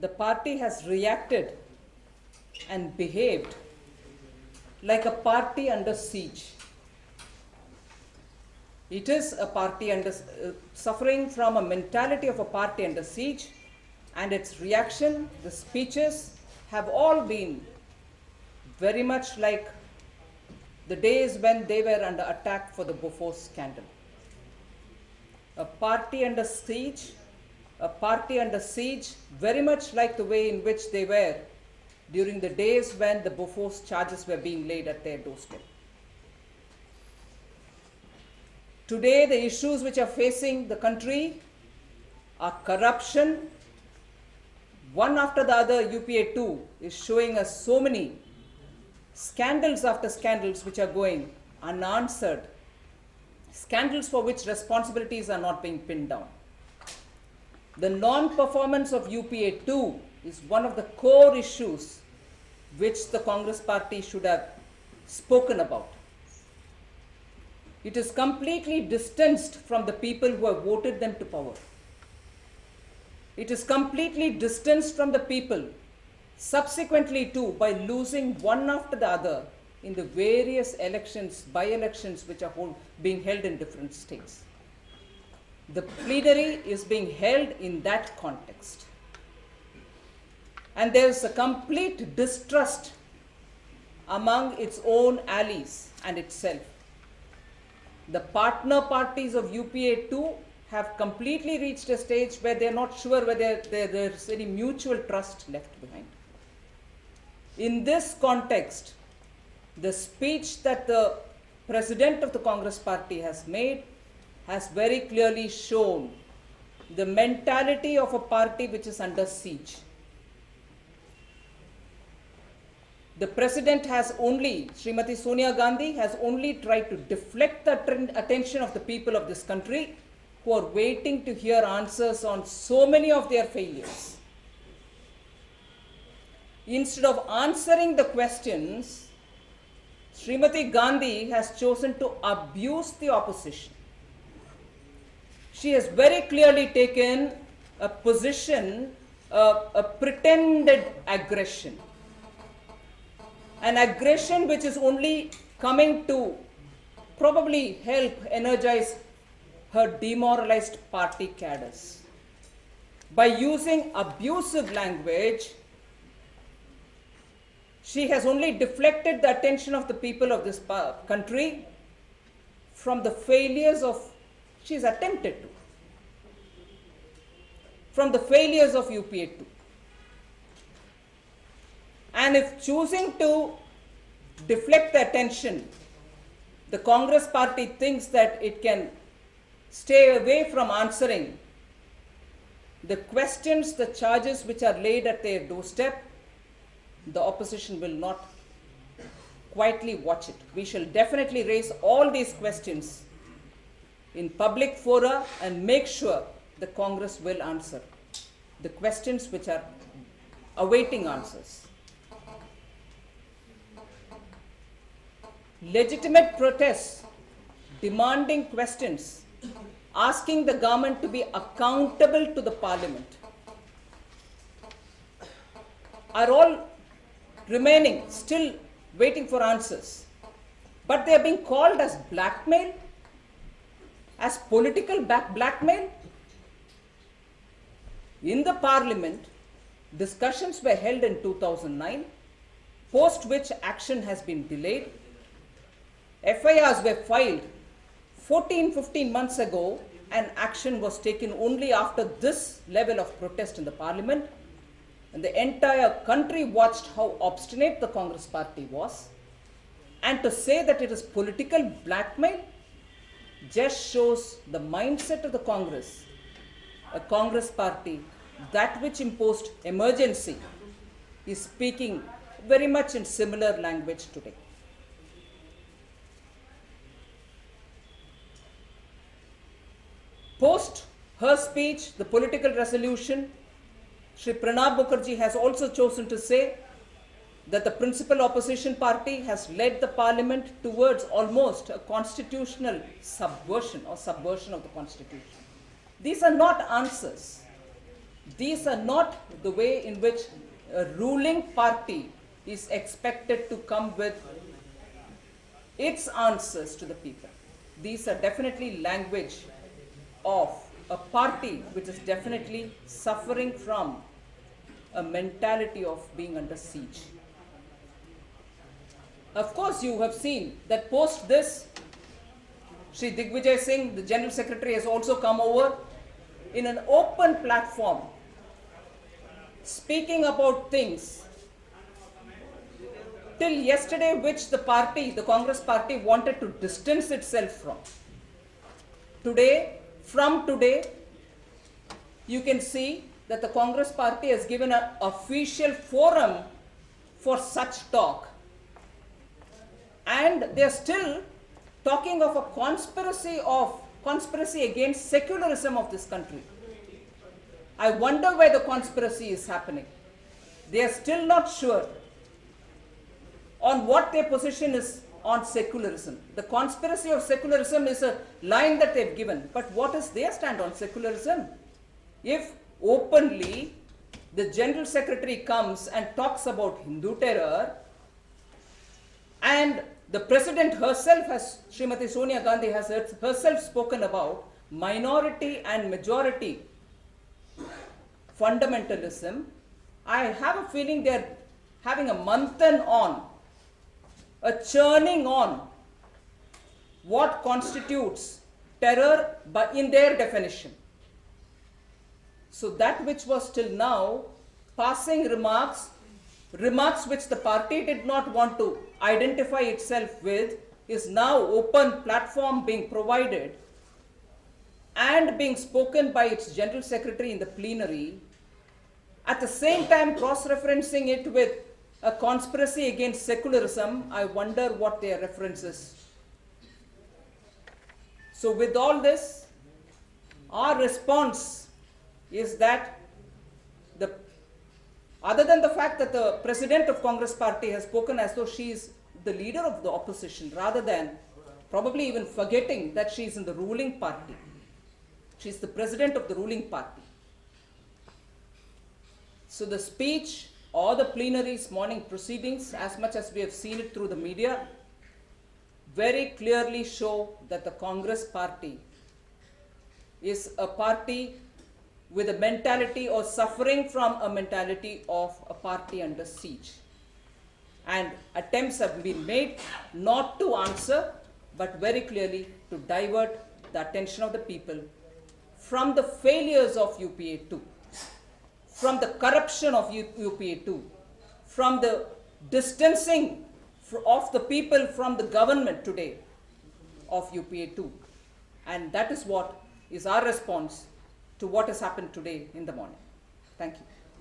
the party has reacted and behaved like a party under siege. It is a party suffering from a mentality of a party under siege, and its reaction, the speeches, have all been very much like the days when they were under attack for the Bofors scandal. A party under siege, very much like the way in which they were during the days when the Bofors charges were being laid at their doorstep. Today, the issues which are facing the country are corruption. One after the other, UPA 2 is showing us so many scandals after scandals which are going unanswered, scandals for which responsibilities are not being pinned down. The non-performance of UPA 2 is one of the core issues which the Congress party should have spoken about. It is completely distanced from the people who have voted them to power. It is completely distanced from the people subsequently too by losing one after the other in the various elections, by-elections which are being held in different states. The plenary is being held in that context. And there is a complete distrust among its own allies and itself. The partner parties of UPA 2 have completely reached a stage where they are not sure whether there is any mutual trust left behind. In this context, the speech that the president of the Congress party has made has very clearly shown the mentality of a party which is under siege. The president has only, Srimati Sonia Gandhi has only tried to deflect the attention of the people of this country who are waiting to hear answers on so many of their failures. Instead of answering the questions, Srimati Gandhi has chosen to abuse the opposition. She has very clearly taken a position, a pretended aggression. An aggression which is only coming to probably help energize her demoralized party cadres. By using abusive language, she has only deflected the attention of the people of this country from the failures of, she's attempted to, from the failures of UPA 2. And if choosing to deflect the attention, the Congress party thinks that it can stay away from answering the questions, the charges which are laid at their doorstep, the opposition will not quietly watch it. We shall definitely raise all these questions in public fora and make sure the Congress will answer the questions which are awaiting answers. Legitimate protests, demanding questions, asking the government to be accountable to the parliament are all remaining, still waiting for answers. But they are being called as blackmail, as political blackmail. In the parliament, discussions were held in 2009, post which action has been delayed. FIRs were filed 14-15 months ago, and action was taken only after this level of protest in the parliament. And the entire country watched how obstinate the Congress party was. And to say that it is political blackmail just shows the mindset of the Congress, a Congress party, that which imposed emergency, is speaking very much in similar language today. Post her speech, the political resolution, Shri Pranab Mukherjee has also chosen to say that the principal opposition party has led the parliament towards almost a constitutional subversion or subversion of the constitution. These are not answers. These are not the way in which a ruling party is expected to come with its answers to the people. These are definitely language of a party which is definitely suffering from a mentality of being under siege. Of course, you have seen that post this, Shri Digvijay Singh, the General Secretary, has also come over in an open platform, speaking about things till yesterday which the party, the Congress party, wanted to distance itself from. Today, you can see that the Congress party has given an official forum for such talk. And they are still talking of a conspiracy against secularism of this country. I wonder where the conspiracy is happening. They are still not sure on what their position is on secularism. The conspiracy of secularism is a line that they've given. But what is their stand on secularism? If openly the General Secretary comes and talks about Hindu terror, and the President herself, Srimati Sonia Gandhi has herself spoken about minority and majority fundamentalism, I have a feeling they're having a manthan on, a churning on what constitutes terror in their definition. So that which was till now passing remarks which the party did not want to identify itself with, is now open platform being provided and being spoken by its General Secretary in the plenary, at the same time cross-referencing it with a conspiracy against secularism. I wonder what their reference is. So with all this, our response is that other than the fact that the President of Congress party has spoken as though she is the leader of the opposition, rather than probably even forgetting that she is in the ruling party. She is the President of the ruling party. So the speech or the plenary's morning proceedings, as much as we have seen it through the media, very clearly show that the Congress party is a party with a mentality or suffering from a mentality of a party under siege. And attempts have been made not to answer, but very clearly to divert the attention of the people from the failures of UPA 2, from the corruption of UPA 2, from the distancing of the people from the government today of UPA 2. And that is what is our response to what has happened today in the morning. Thank you.